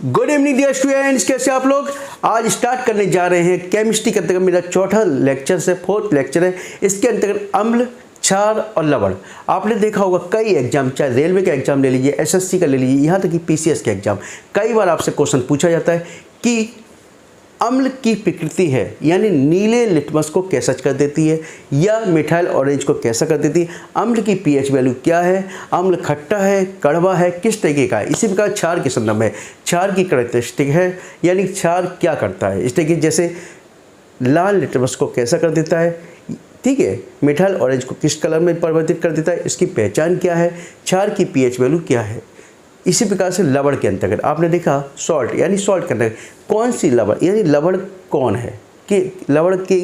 Good evening dear students, कैसे आप लोग। आज स्टार्ट करने जा रहे हैं केमिस्ट्री के अंतर्गत मेरा चौथा लेक्चर से फोर्थ लेक्चर है। इसके अंतर्गत अम्ल, क्षार और लवण। आपने देखा होगा कई एग्जाम, चाहे रेलवे का एग्जाम ले लीजिए, एसएससी का ले लीजिए, यहाँ तक कि पीसीएस का एग्जाम, कई बार आपसे क्वेश्चन पूछा जाता है कि अम्ल की प्रकृति है, यानी नीले लिटमस को कैसा कर देती है या मिथाइल ऑरेंज को कैसा कर देती है, अम्ल की पीएच वैल्यू क्या है, अम्ल खट्टा है, कड़वा है, किस तरीके का है। इसी प्रकार क्षार के संदर्भ में क्षार की कैरेक्टरिस्टिक है, यानी क्षार क्या करता है। इस तरीके जैसे लाल लिटमस को कैसा कर देता है, ठीक है, मिथाइल ऑरेंज को किस कलर में परिवर्तित कर देता है, इसकी पहचान क्या है, क्षार की पीएच वैल्यू क्या है। इसी प्रकार से लवण के अंतर्गत आपने देखा सॉल्ट, यानी सॉल्ट के अंतर्गत कौन सी लवण, यानी लवण कौन है, कि लवण की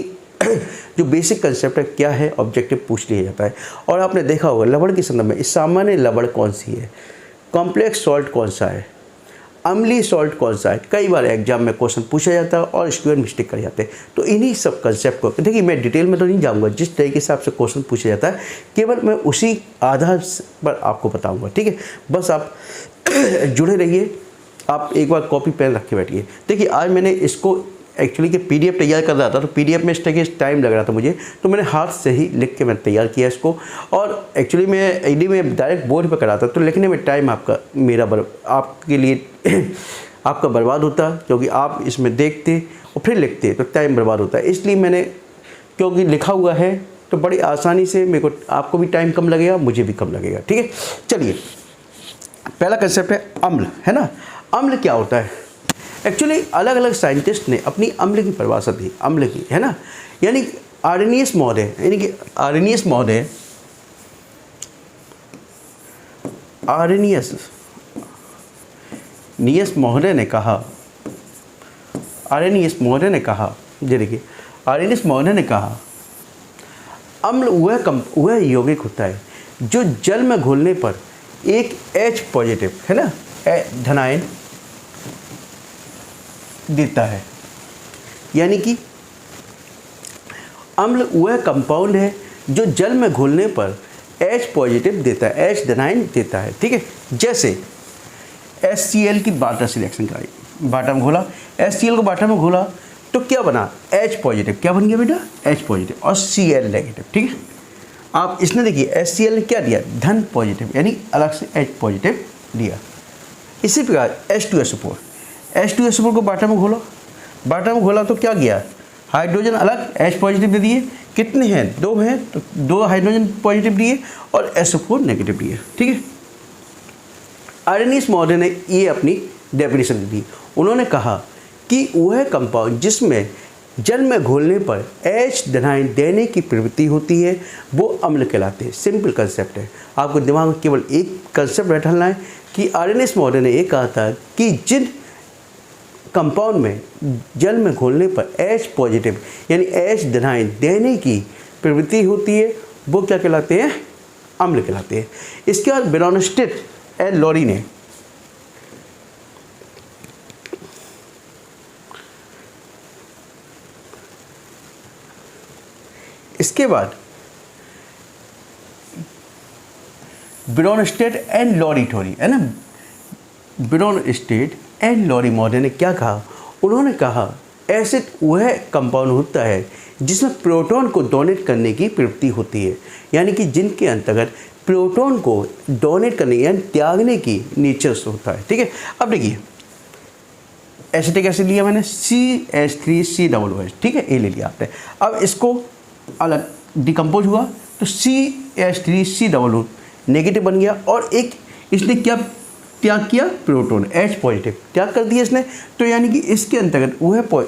जो बेसिक कंसेप्ट है क्या है, ऑब्जेक्टिव पूछ लिया जाता है। और आपने देखा होगा लवण के संदर्भ में सामान्य लवण कौन सी है, कॉम्प्लेक्स सॉल्ट कौन सा है, अम्लीय सॉल्ट कौन सा है। कई बार एग्जाम में क्वेश्चन पूछा जाता है और स्टूडेंट मिस्टेक कर जाते हैं। तो इन्हीं सब कंसेप्ट को देखिए, मैं डिटेल में तो नहीं जाऊंगा, जिस तरीके से आपसे क्वेश्चन पूछा जाता है केवल मैं उसी आधार पर आपको बताऊंगा, ठीक है। बस आप जुड़े रहिए, आप एक बार कॉपी पेन रख के बैठिए। देखिए आज मैंने इसको एक्चुअली कि पीडीएफ तैयार कर रहा था, तो पीडीएफ में इस तरह के टाइम लग रहा था मुझे, तो मैंने हाथ से ही लिख के मैंने तैयार किया इसको। और एक्चुअली मैं एडी में डायरेक्ट बोर्ड पे करा था, तो लिखने में टाइम आपका आपके लिए आपका बर्बाद होता, क्योंकि आप इसमें देखते और फिर लिखते तो टाइम बर्बाद होता है। इसलिए मैंने, क्योंकि लिखा हुआ है तो बड़ी आसानी से मेरे को, आपको भी टाइम कम लगेगा, मुझे भी कम लगेगा, ठीक है। चलिए, पहला कंसेप्ट है अम्ल, है ना। अम्ल क्या होता है, एक्चुअली अलग अलग साइंटिस्ट ने अपनी अम्ल की परिभाषा दी, अम्ल की, है ना। यानी आर्नियस महोदय, यानी कि आर्नियस महोदय ने कहा, अम्ल वह यौगिक होता है जो जल में घुलने पर एक H पॉजिटिव, है ना, धनायन देता है। यानी कि अम्ल वह कंपाउंड है जो जल में घुलने पर H पॉजिटिव देता है, H धनायन देता है, ठीक है। जैसे HCl की वाटर सिलेक्शन कराई, वाटर में घोला, HCl को वाटर में घोला तो क्या बना, H पॉजिटिव, क्या बन गया बेटा, H पॉजिटिव, और Cl नेगेटिव, ठीक है। आप इसने देखिए HCl ने क्या दिया, धन पॉजिटिव, यानी अलग से H पॉजिटिव दिया। इसी प्रकार H2SO4 को वाटर में घोला तो क्या गया, हाइड्रोजन अलग H पॉजिटिव दे दिए, कितने हैं, 2 हैं, तो 2 हाइड्रोजन पॉजिटिव दिए और SO4 नेगेटिव दिए, ठीक है। आर्नियस महोदय ने ये अपनी डेफिनेशन दी। उन्होंने कहा कि वह कंपाउंड जिसमें जल में घोलने पर H धनायन देने की प्रवृत्ति होती है वो अम्ल कहलाते हैं। सिंपल कंसेप्ट है, आपको दिमाग में केवल एक कंसेप्ट बैठाना है कि आर्नियस महोदय ने ये कहा था कि जिन कंपाउंड में जल में घोलने पर H पॉजिटिव यानी H धनायन देने की प्रवृत्ति होती है वो क्या कहलाते हैं, अम्ल कहलाते हैं। इसके बाद ब्रोनस्टेड एंड लॉरी ने ब्रोनस्टेड एंड लॉरी थ्योरी, है ना। ब्रोनस्टेड एंड लॉरी महोदय ने क्या कहा, उन्होंने कहा एसिड वह कंपाउंड होता है जिसमें प्रोटॉन को डोनेट करने की प्रवृत्ति होती है, यानी कि जिनके अंतर्गत प्रोटॉन को डोनेट करने यानी त्यागने की नेचर होता है, ठीक है। अब देखिए एसिटिक एसिड लिया मैंने, CH3COOH, ठीक है, ये ले लिया आपने। अब इसको अलग डिकम्पोज हुआ तो CH3COO नेगेटिव बन गया, और एक इसने क्या त्याग किया, प्रोटॉन H पॉजिटिव त्याग कर दिया इसने। तो यानी कि इसके अंतर्गत वह,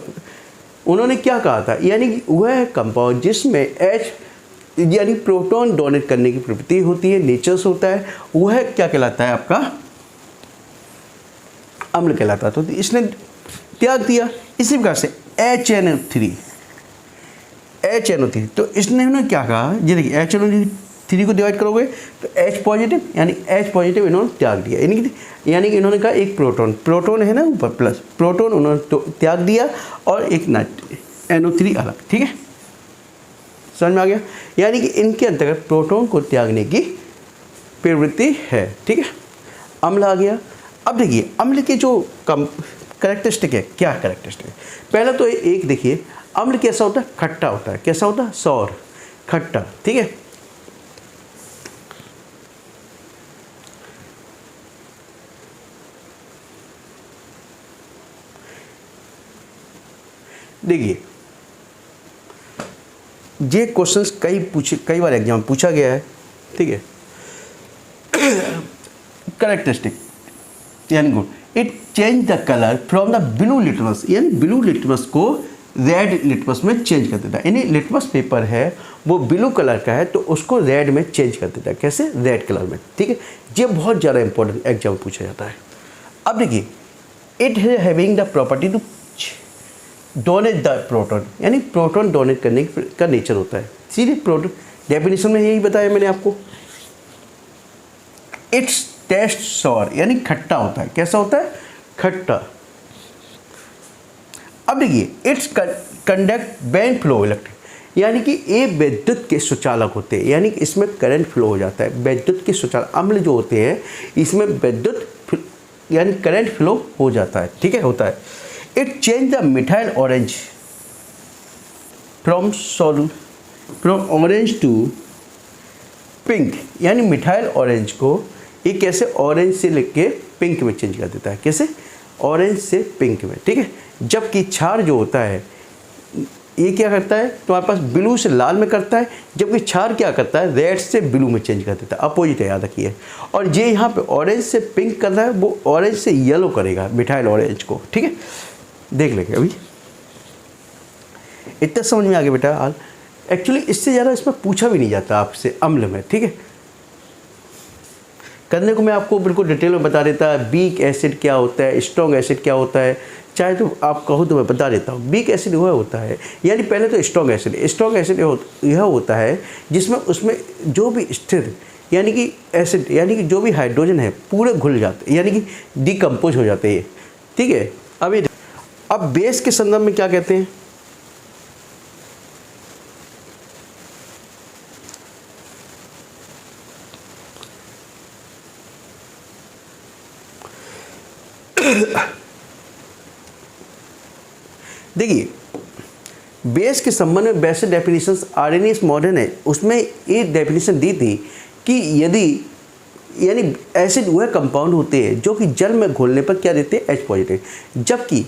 उन्होंने क्या कहा था, यानी कि वह कंपाउंड जिसमें H यानी प्रोटॉन डोनेट करने की प्रवृत्ति होती है, नेचर्स होता है, वह क्या कहलाता है, आपका अम्ल कहलाता है। तो इसने त्याग दिया। इसी प्रकार से HNO3, तो इसने क्या कहा, ये देखिए HNO3 को डिवाइड करोगे तो H पॉजिटिव यानी H पॉजिटिव इन्होंने त्याग दिया, यानी कि इन्होंने कहा एक प्रोटॉन है ना ऊपर प्लस, प्रोटॉन उन्होंने तो त्याग दिया और एक NO3 अलग, ठीक है, समझ में आ गया। यानी कि इनके अंतर्गत प्रोटॉन को त्यागने की प्रवृत्ति है, ठीक है। अम्ल आ गया। अब देखिए अम्ल की जो करेक्टरिस्टिक है, क्या करेक्टरिस्टिक है? पहला तो एक देखिए, अम्ल कैसा होता है? खट्टा होता है। कैसा होता है? सौर, खट्टा, ठीक है। देखिए ये क्वेश्चंस कई बार एग्जाम में पूछा गया है, ठीक है। करेक्टरिस्टिक यानी good, it change the colour from the blue litmus, यानी ब्लू लिटमस को रेड लिटमस में चेंज कर देता है। यानी लिटमस पेपर है वो ब्लू कलर का है तो उसको रेड में चेंज कर देता है। कैसे? रेड कलर में, ठीक है। ये बहुत ज़्यादा इंपॉर्टेंट एग्जाम में पूछा जाता है। अब देखिए, it having the property to donate the proton, यानी प्रोटॉन डोनेट करने का नेचर होता है। सीधे प्रोटॉन डेफिनेशन में यही बताया मैंने आपको। इट्स टेस्ट सॉर, यानी खट्टा होता है। कैसा होता है? खट्टा। अब देखिए, it's conduct band flow electric, यानी कि ये विद्युत के सुचालक होते हैं, यानी कि इसमें करंट फ्लो हो जाता है। विद्युत के सुचालक अम्ल जो होते हैं इसमें विद्युत यानी करंट फ्लो हो जाता है, ठीक है, होता है। It change the methyl orange from orange to pink, यानी मिथाइल ऑरेंज को ये कैसे ऑरेंज से लेके पिंक में चेंज कर देता है। कैसे? ऑरेंज से पिंक में, ठीक है। जबकि क्षार जो होता है ये क्या करता है? तुम्हारे पास ब्लू से लाल में करता है, जबकि क्षार क्या करता है? रेड से ब्लू में चेंज कर देता है। अपोजिट है, याद रखिए। और ये यहाँ पे ऑरेंज से पिंक कर रहा है, वो ऑरेंज से येलो करेगा मिथाइल ऑरेंज को, ठीक है। देख लेंगे अभी, इतना समझ में आ गया बेटा। हाल एक्चुअली इससे ज़्यादा इसमें पूछा भी नहीं जाता आपसे अम्ल में, ठीक है। करने को मैं आपको बिल्कुल डिटेल में बता देता है, वीक एसिड क्या होता है, स्ट्रॉन्ग एसिड क्या होता है, चाहे तो आप कहो तो मैं बता देता हूँ। वीक एसिड वह होता है, यानी पहले तो स्ट्रॉन्ग एसिड यह होता है जिसमें उसमें जो भी स्थिर यानी कि एसिड यानी कि जो भी हाइड्रोजन है पूरे घुल जाते हैं, यानी कि डिकम्पोज हो जाते हैं, ठीक है। अब बेस के संदर्भ में क्या कहते हैं? देखिए बेस के संबंध में वैसे डेफिनेशंस आर्हेनियस मॉडर्न है, उसमें एक डेफिनेशन दी थी कि यदि यानी एसिड वह कंपाउंड होते हैं जो कि जल में घुलने पर क्या देते हैं? H positive. जबकि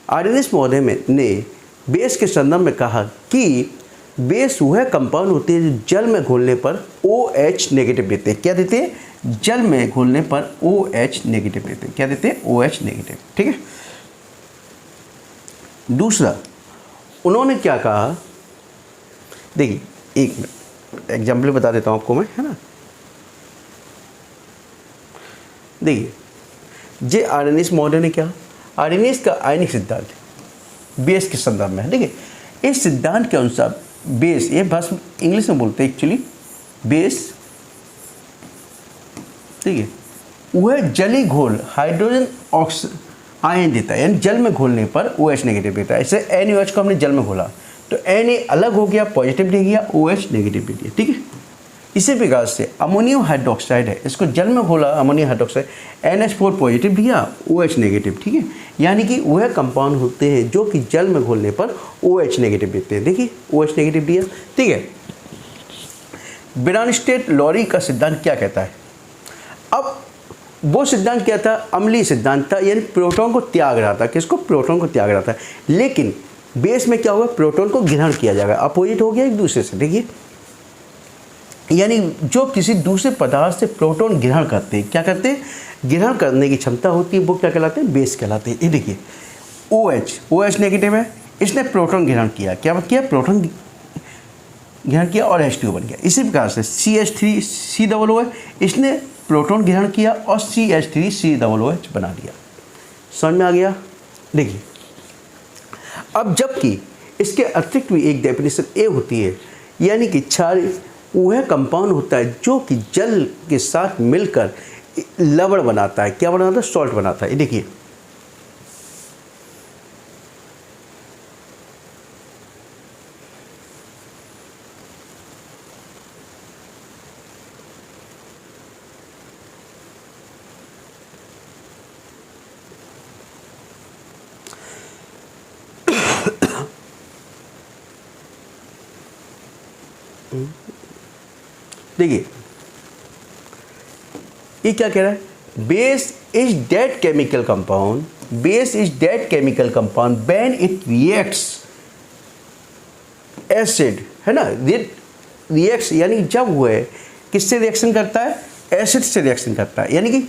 आर्हेनियस मॉडर्न ने बेस के संदर्भ में कहा कि बेस वह कंपाउंड होते हैं जो जल में घुलने पर OH नेगेटिव देते हैं। क्या देते हैं? जल में घुलने पर OH नेगेटिव देते हैं। क्या देते हैं? OH नेगेटिव, ठीक है। दूसरा उन्होंने क्या कहा? देखिए एक मिनट एग्जाम्पल बता देता हूँ आपको मैं, है ना। देखिए जे आर्हेनियस मॉडर्न ने क्या, आर्हेनियस का आयनिक सिद्धांत बेस के संदर्भ में है। देखिए इस सिद्धांत के अनुसार बेस, ये बस इंग्लिश में बोलते हैं एक्चुअली, बेस, ठीक है, वह जली घोल हाइड्रोजन आयन देता है, यानी जल में घोलने पर OH नेगेटिव देता है। ऐसे NaOH को हमने जल में घोला तो Na अलग हो गया, पॉजिटिव दे गया, OH नेगेटिव दे दिया, ठीक है। इसी प्रकार से अमोनियम हाइड्रोक्साइड है, इसको जल में घोला अमोनियम हाइड्रोक्साइड, NH4 पॉजिटिव दिया, OH नेगेटिव, ठीक है। यानी कि वह कंपाउंड होते हैं जो कि जल में घोलने पर OH नेगेटिव देते हैं। देखिए OH नेगेटिव दिया, ठीक है। ब्राउनस्टेड लॉरी का सिद्धांत क्या कहता है? अब वो सिद्धांत क्या था? अम्लीय सिद्धांत था, यानी प्रोटॉन को त्याग रहा था। किसको? प्रोटॉन को त्याग रहा था। लेकिन बेस में क्या होगा? प्रोटॉन को ग्रहण किया जाएगा, अपोजिट हो गया एक दूसरे से। देखिए यानी जो किसी दूसरे पदार्थ से प्रोटॉन ग्रहण करते हैं, क्या करते हैं? ग्रहण करने की क्षमता होती है, वो क्या कहलाते हैं? बेस कहलाते हैं। ये देखिए OH नेगेटिव है, इसने प्रोटॉन ग्रहण किया, क्या किया? प्रोटॉन ग्रहण किया और H2 बन गया। इसी प्रकार से CH3COO है, इसने प्रोटॉन ग्रहण किया और CH3COOH बना दिया। समझ में आ गया? देखिए अब जबकि इसके अतिरिक्त भी एक डेफिनेशन ए होती है, यानी कि क्षार वह कंपाउंड होता है जो कि जल के साथ मिलकर लवण बनाता है। क्या बनाता है? सॉल्ट बनाता है। देखिए देखिए ये क्या कह रहा है, base is that chemical compound, base is that chemical compound when it reacts acid, है ना, रिएक्ट्स यानी जब वह किससे रिएक्शन करता है, एसिड से रिएक्शन करता है, यानी कि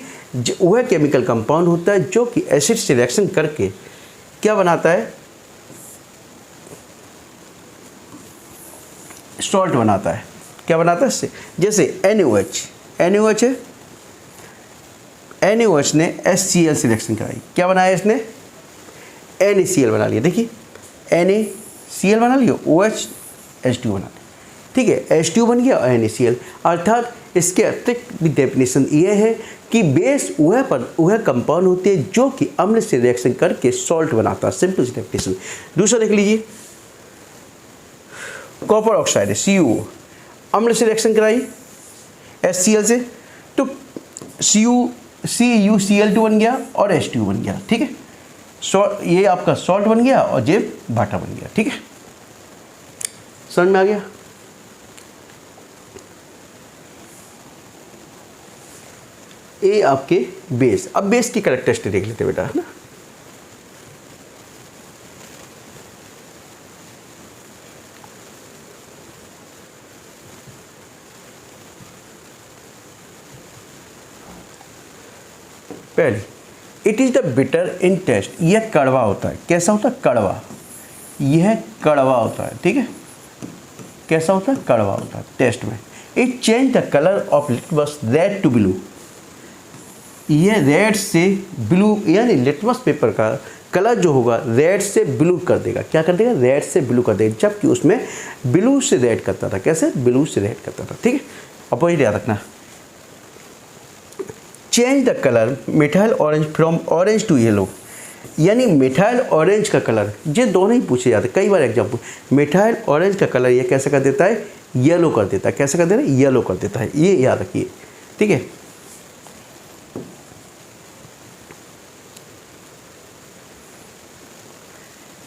वह केमिकल कंपाउंड होता है जो कि एसिड से रिएक्शन करके क्या बनाता है, सॉल्ट बनाता है। क्या बनाता है इससे, जैसे NaOH, NaOH है, NaOH ने HCl से रिएक्शन कराई, क्या बनाया इसने, NaCl बना लिया। देखिए NaCl बना लिया, OH H2 बना लिया, ठीक है, H2 बन गया और NaCl। अर्थात इसके अतिरिक्त डेफिनेशन ये है कि बेस वह कंपाउंड होती है जो कि अम्ल से रिएक्शन करके सॉल्ट बनाता है, सिंपल डेफिनेशन। दूसरा देख लीजिए, कॉपर ऑक्साइड है CuO, अम्ल से रिएक्शन कराई HCl से, तो CuCl2 बन गया और H2 बन गया, ठीक है, ये आपका सॉल्ट बन गया और ये वाटर बन गया, ठीक है, समझ में आ गया। ये आपके बेस। अब बेस की कैरेक्टरिस्टिक देख लेते बेटा, है ना। पहली, it is the bitter in taste, यह कड़वा होता है। कैसा होता है, कड़वा, यह कड़वा होता है, ठीक है, कैसा होता है, कड़वा होता है टेस्ट में। It change the colour of litmus red to blue, यह रेड से ब्लू, यानी लिटमस पेपर का कलर जो होगा रेड से ब्लू कर देगा। क्या कर देगा, रेड से ब्लू कर देगा, जबकि उसमें ब्लू से रेड करता था। कैसे, ब्लू से रेड करता था, ठीक है। अब ये याद रखना, change the colour methyl orange from orange to yellow, यानी मिथाइल ऑरेंज का कलर, ये दोनों ही पूछे जाते हैं कई बार एग्जाम्पल। मिथाइल ऑरेंज का कलर ये कैसे कर देता है, येलो कर देता है। कैसे कर देता है, येलो कर देता है, ये याद रखिए, ठीक है।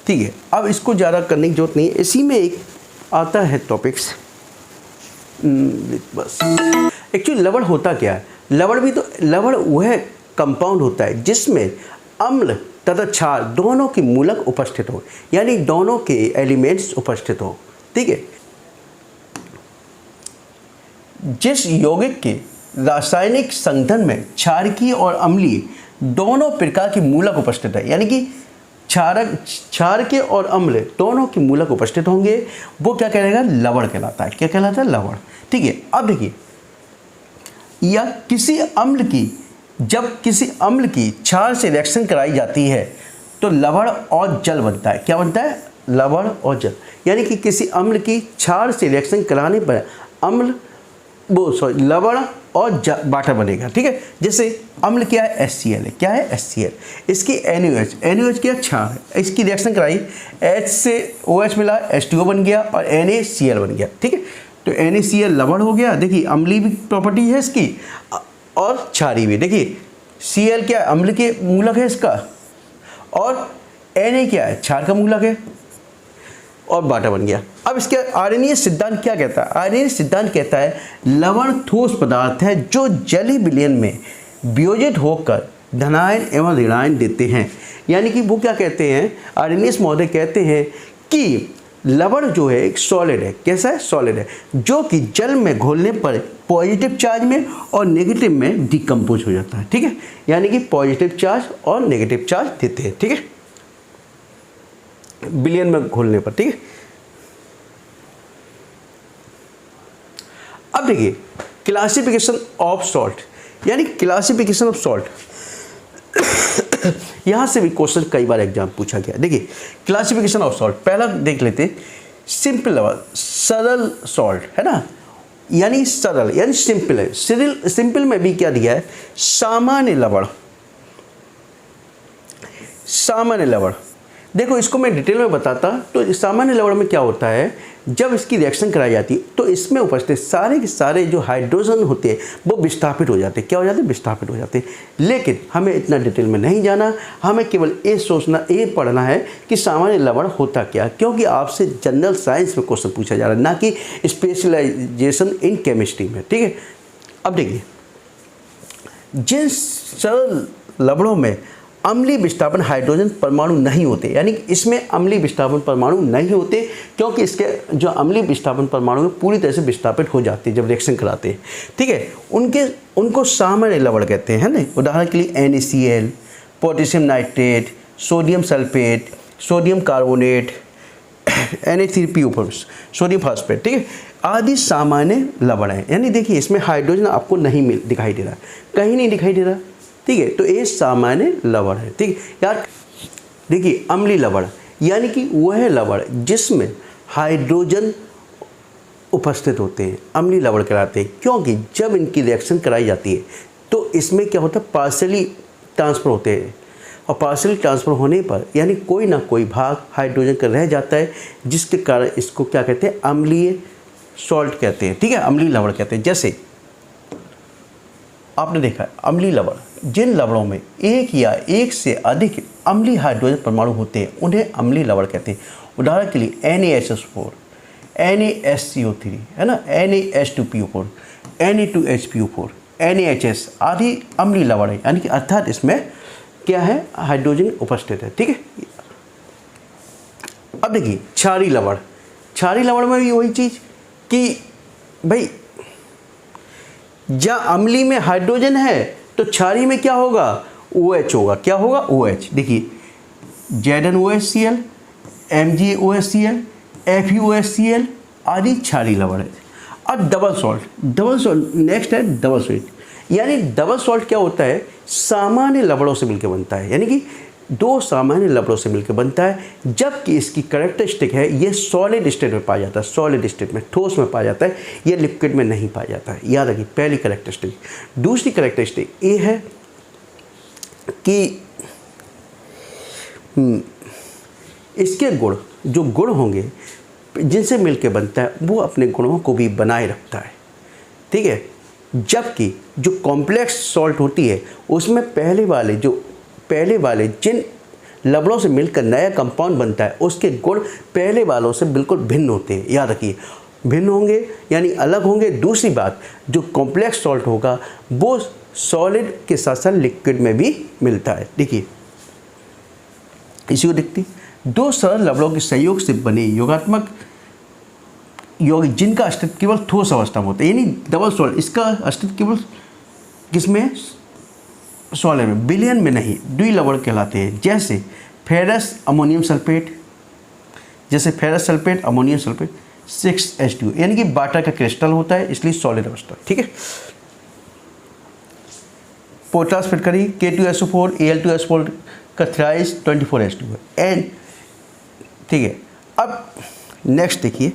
ठीक है, अब इसको ज़्यादा करने की जरूरत नहीं है, इसी में एक आता है टॉपिक्स, बस। एक्चुअली लवण होता क्या है, लवण वह कंपाउंड होता है जिसमें अम्ल तथा क्षार दोनों की मूलक उपस्थित हो, यानी दोनों के एलिमेंट्स उपस्थित हो, ठीक है। जिस यौगिक के रासायनिक संघटन में क्षारकीय और अम्लीय दोनों प्रकार की मूलक उपस्थित है, यानी कि क्षारकीय और अम्ल दोनों की मूलक उपस्थित होंगे, वो क्या कहलाएगा, लवण कहलाता है। क्या कहलाता है, लवण, ठीक है। अब देखिए, या जब किसी अम्ल की क्षार से रिएक्शन कराई जाती है तो लवण और जल बनता है। क्या बनता है, लवण और जल, यानी कि किसी अम्ल की क्षार से रिएक्शन कराने पर लवण और वाटर बनेगा, ठीक है। जैसे अम्ल क्या है, HCl है, क्या है, HCl, इसकी NaOH क्या, क्षार है, इसकी रिएक्शन कराई, H से OH मिला, H2O बन गया और NaCl बन गया, ठीक है। तो NaCl लवण हो गया, देखिए अम्लीय भी प्रॉपर्टी है इसकी और क्षारीय भी। देखिए Cl क्या है, अम्ल के मूलक है इसका, और Na क्या है, क्षार का मूलक है, और वाटर बन गया। अब इसके आयनीय सिद्धांत क्या कहता है, आयनीय सिद्धांत कहता है लवण ठोस पदार्थ है जो जलीय विलयन में वियोजित होकर धनायन एवं ऋणायन देते हैं। यानी कि वो क्या कहते हैं, आयनीय महोदय कहते हैं कि लवण जो है एक सॉलिड है। कैसा है, सॉलिड है, जो कि जल में घोलने पर पॉजिटिव चार्ज में और नेगेटिव में डिकम्पोज हो जाता है, ठीक है। यानी कि पॉजिटिव चार्ज और नेगेटिव चार्ज देते हैं, ठीक है, विलयन में घोलने पर, ठीक है। अब देखिए क्लासिफिकेशन ऑफ सॉल्ट, यानी क्लासिफिकेशन ऑफ सॉल्ट, यहां से भी क्वेश्चन कई बार एग्जाम पूछा गया। देखिए क्लासिफिकेशन ऑफ सॉल्ट, पहला देख लेते, सिंपल लवण, सरल सॉल्ट, है ना, यानी सरल यानी सिंपल है। सिंपल में भी क्या दिया है, सामान्य लवण, सामान्य लवण, देखो इसको मैं डिटेल में बताता तो सामान्य लवण में क्या होता है, जब इसकी रिएक्शन कराई जाती है तो इसमें उपस्थित सारे के सारे जो हाइड्रोजन होते हैं वो विस्थापित हो जाते हैं। क्या हो जाते हैं? विस्थापित हो जाते हैं। लेकिन हमें इतना डिटेल में नहीं जाना, हमें केवल ये सोचना, ये पढ़ना है कि सामान्य लवण होता क्या, क्योंकि आपसे जनरल साइंस में क्वेश्चन पूछा जा रहा है, ना कि स्पेशलाइजेशन इन केमिस्ट्री में। ठीक है, अब देखिए जिन सरल लवणों में अम्लीय विस्थापन हाइड्रोजन परमाणु नहीं होते, यानी कि इसमें अम्लीय विस्थापन परमाणु नहीं होते, क्योंकि इसके जो अम्लीय विस्थापन परमाणु पूरी तरह से विस्थापित हो जाते हैं जब रिएक्शन कराते हैं। ठीक है, उनको सामान्य लवण कहते हैं ना। उदाहरण के लिए NaCl, potassium nitrate, sodium sulphate, sodium carbonate, Na3PO4, sodium phosphate, ठीक है, आदि सामान्य लवण है। यानी देखिए इसमें हाइड्रोजन आपको नहीं दिखाई दे रहा, कहीं नहीं दिखाई दे रहा। ठीक है, तो ये सामान्य लवण है। ठीक है यार, देखिए अम्लीय लवण यानी कि वह लवण जिसमें हाइड्रोजन उपस्थित होते हैं अम्लीय लवण कहलाते हैं, क्योंकि जब इनकी रिएक्शन कराई जाती है तो इसमें क्या होता है, पार्शियली ट्रांसफर होते हैं, और पार्शियली ट्रांसफर होने पर यानी कोई ना कोई भाग हाइड्रोजन का रह जाता है, जिसके कारण इसको क्या कहते हैं, अम्लीय सॉल्ट कहते हैं। ठीक है, अम्लीय लवण कहते हैं। जैसे आपने देखा है अम्लीय लवण, जिन लवणों में एक या एक से अधिक अम्लीय हाइड्रोजन परमाणु होते हैं उन्हें अम्लीय लवण कहते हैं। उदाहरण के लिए NaHS4, NaSCO3, है ना, NaH2PO4, Na2HPO4, NaHS आदि अम्लीय लवण है, यानी कि अर्थात इसमें क्या है, हाइड्रोजन उपस्थित है। ठीक है, अब देखिए क्षारीय लवण, क्षारीय लवण में भी वही चीज़ कि भाई जहाँ अम्लीय में हाइड्रोजन है तो क्षारीय में क्या होगा, OH होगा। क्या होगा, OH। देखिए ZnOHCl, MgOHCl, FeOHCl आदि क्षारीय लवण है। अब डबल सॉल्ट नेक्स्ट है डबल सॉल्ट। यानी डबल सॉल्ट क्या होता है, सामान्य लवणों से मिलकर बनता है, यानी कि दो सामान्य लवणों से मिलकर बनता है, जबकि इसकी कैरेक्टरिस्टिक है ये सॉलिड स्टेट में पाया जाता है, सॉलिड स्टेट में ठोस में पाया जाता है, ये लिक्विड में नहीं पाया जाता है। याद रखिए पहली कैरेक्टरिस्टिक। दूसरी कैरेक्टरिस्टिक ये है कि इसके गुण, जो गुण होंगे जिनसे मिलकर बनता है वो अपने गुणों को भी बनाए रखता है। ठीक है, जबकि जो कॉम्प्लेक्स सॉल्ट होती है उसमें पहले वाले जिन लवणों से मिलकर नया कंपाउंड बनता है उसके गुण पहले वालों से बिल्कुल भिन्न होते हैं। याद रखिए भिन्न होंगे यानी अलग होंगे। दूसरी बात, जो कॉम्प्लेक्स सॉल्ट होगा वो सॉलिड के साथ साथ लिक्विड में भी मिलता है। देखिए इसी को देखते, दो सरल लवणों के सहयोग से बने योगात्मक यौगिक जिनका अस्तित्व केवल ठोस अवस्था में होता है, यानी डबल सॉल्ट, इसका अस्तित्व केवल किसमें, सॉलिड में, विलयन में नहीं, द्विलवण कहलाते हैं। जैसे ferrous ammonium sulphate, ammonium sulphate 6H2, यानी कि वाटर का क्रिस्टल होता है इसलिए सॉलिड अवस्था। ठीक है, पोटास फिटकरी K2SO4 Al2SO4 का थ्राइस 24H2 है। एंड ठीक है, अब नेक्स्ट देखिए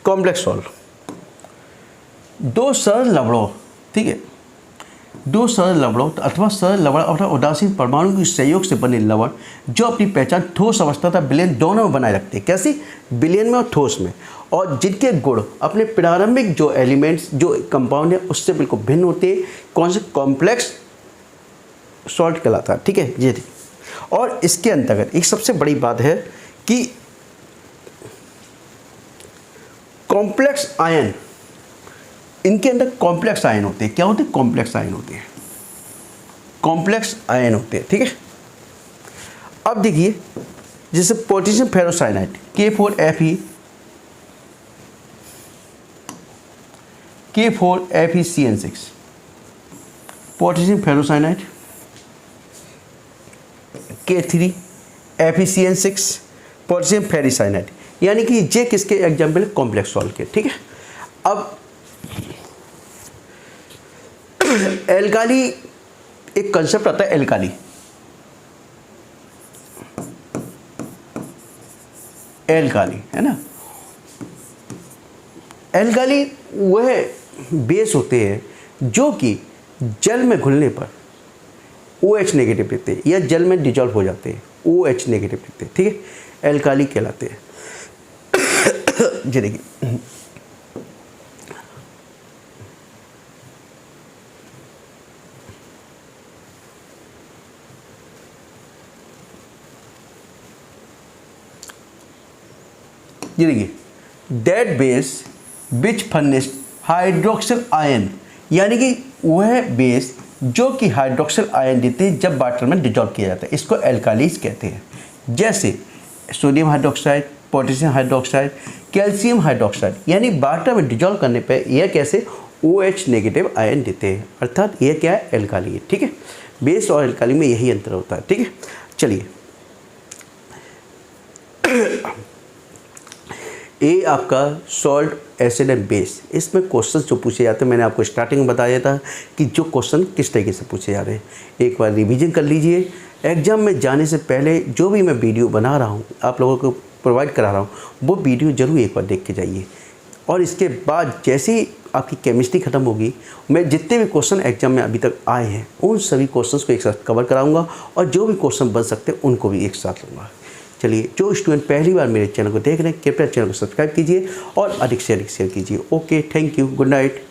कॉम्प्लेक्स सॉल्ट, दो सरल लवणों, ठीक है, दो सरल लवणों अथवा सरल लवण अथवा उदासीन परमाणु के सहयोग से बने लवण जो अपनी पहचान ठोस अवस्था तथा विलयन दोनों में बनाए रखते हैं। कैसी, विलयन में और ठोस में, और जिनके गुण अपने प्रारंभिक जो एलिमेंट्स, जो कंपाउंड है उससे बिल्कुल भिन्न होते हैं। कौन से, कॉम्प्लेक्स सॉल्ट कहलाता है। ठीक है, ये और इसके अंतर्गत एक सबसे बड़ी बात है कि कॉम्प्लेक्स आयन, इनके अंदर कॉम्प्लेक्स आयन होते हैं। क्या होते हैं, कॉम्प्लेक्स आयन होते हैं, कॉम्प्लेक्स आयन होते हैं। ठीक है, अब देखिए जैसे potassium ferrocyanide K4FeCN6, potassium ferrocyanide K3FeCN6, potassium ferricyanide, यानी कि ये किसके एग्जाम्पल, कॉम्प्लेक्स सॉल्ट के। ठीक है, अब एल्काली, एक कंसेप्ट आता है एल्काली, है ना। एल्काली वह बेस होते हैं जो कि जल में घुलने पर OH नेगेटिव देते हैं या जल में डिजॉल्व हो जाते हैं, OH नेगेटिव देते हैं, ठीक है, एल्काली कहलाते हैं। जी देखिए, that base which furnished hydroxyl ion, यानी कि वह बेस जो कि हाइड्रोक्सिल आयन देते हैं जब वाटर में डिजॉल्व किया जाता है, इसको एल्कालीज कहते हैं। जैसे sodium hydroxide, potassium hydroxide, calcium hydroxide, यानी वाटर में डिजॉल्व करने पर यह कैसे OH नेगेटिव आयन देते हैं, अर्थात यह क्या है, एल्काली है, ठीक है। बेस और एल्काली में यही अंतर होता है, ठीक है। चलिए, ए आपका सॉल्ट, एसिड एंड बेस, इसमें क्वेश्चन जो पूछे जाते हैं, मैंने आपको स्टार्टिंग में बताया था कि जो क्वेश्चन किस तरीके से पूछे जा रहे हैं। एक बार रिवीजन कर लीजिए। एग्जाम में जाने से पहले जो भी मैं वीडियो बना रहा हूँ, आप लोगों को प्रोवाइड करा रहा हूँ, वो वीडियो ज़रूर एक बार देख के जाइए। और इसके बाद जैसे ही आपकी केमिस्ट्री ख़त्म होगी, मैं जितने भी क्वेश्चन एग्जाम में अभी तक आए हैं उन सभी क्वेश्चंस को एक साथ कवर कराऊंगा और जो भी क्वेश्चन बन सकते हैं उनको भी एक साथ लूँगा। चलिए, जो स्टूडेंट पहली बार मेरे चैनल को देख रहे हैं, कृपया चैनल को सब्सक्राइब कीजिए और अधिक से अधिक शेयर कीजिए। Okay, thank you, good night.